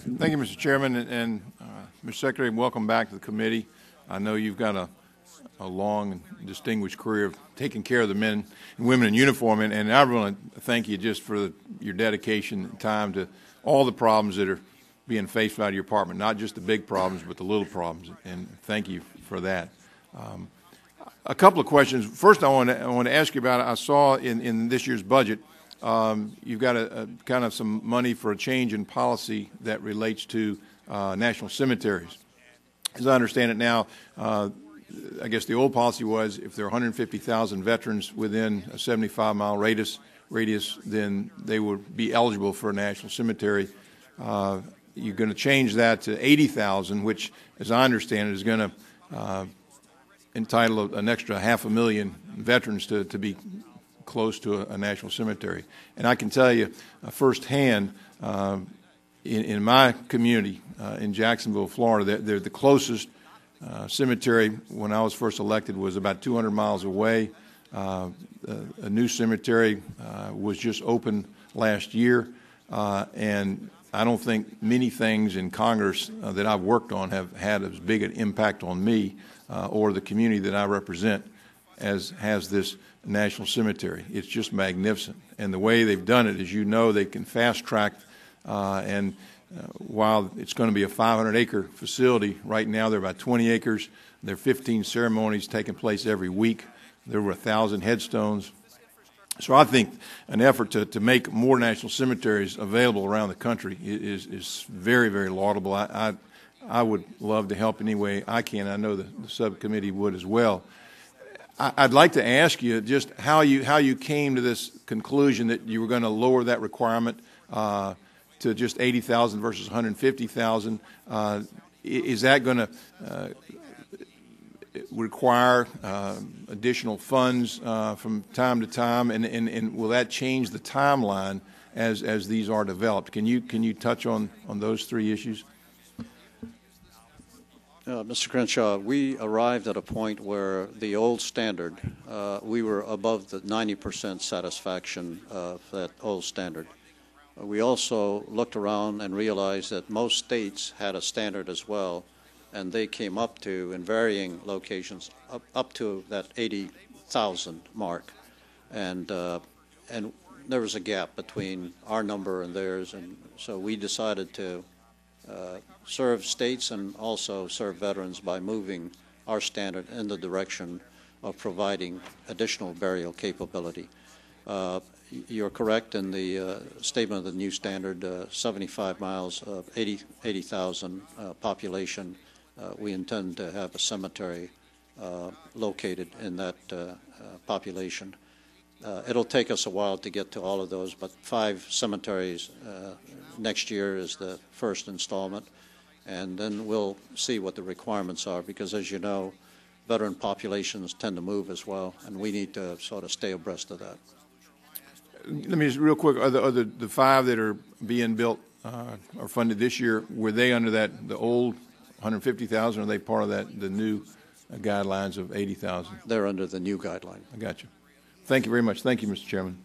Thank you, Mr. Chairman, and Mr. Secretary, welcome back to the committee. I know you've got a long and distinguished career of taking care of the men and women in uniform, and I want to thank you just for your dedication and time to all the problems that are being faced by your department, not just the big problems, but the little problems, and thank you for that. A couple of questions. First, I want to ask you about, I saw in this year's budget, you've got a kind of some money for a change in policy that relates to national cemeteries. As I understand it now, I guess the old policy was if there are 150,000 veterans within a 75-mile radius, then they would be eligible for a national cemetery. You're going to change that to 80,000, which, as I understand it, is going to entitle an extra 500,000 veterans to be close to a national cemetery. And I can tell you firsthand, in my community in Jacksonville, Florida, they're the closest cemetery when I was first elected was about 200 miles away. A new cemetery was just opened last year, and I don't think many things in Congress that I've worked on have had as big an impact on me or the community that I represent as has this national cemetery. It's just magnificent. And the way they've done it, as you know, they can fast track while it's going to be a 500-acre facility, right now they're about 20 acres. There are 15 ceremonies taking place every week. There were 1,000 headstones. So I think an effort to make more national cemeteries available around the country is very, very laudable. I would love to help any way I can. I know the subcommittee would as well. I'd like to ask you just how you came to this conclusion that you were going to lower that requirement to just 80,000 versus 150,000. Is that going to require additional funds from time to time, and will that change the timeline as these are developed? Can you touch on those three issues? Mr. Crenshaw, we arrived at a point where the old standard, we were above the 90% satisfaction of that old standard. We also looked around and realized that most states had a standard as well, and they came up to, in varying locations, up to that 80,000 mark. And there was a gap between our number and theirs, and so we decided to serve states and also serve veterans by moving our standard in the direction of providing additional burial capability. You're correct in the statement of the new standard, 75 miles of 80,000 population. We intend to have a cemetery located in that population. It'll take us a while to get to all of those, but 5 cemeteries next year is the first installment, and then we'll see what the requirements are, because as you know, veteran populations tend to move as well, and we need to sort of stay abreast of that. Let me just real quick, are the 5 that are being built or funded this year, were they under the old 150,000, or are they part of the new guidelines of 80,000? They're under the new guideline. I got you. Thank you very much. Thank you, Mr. Chairman.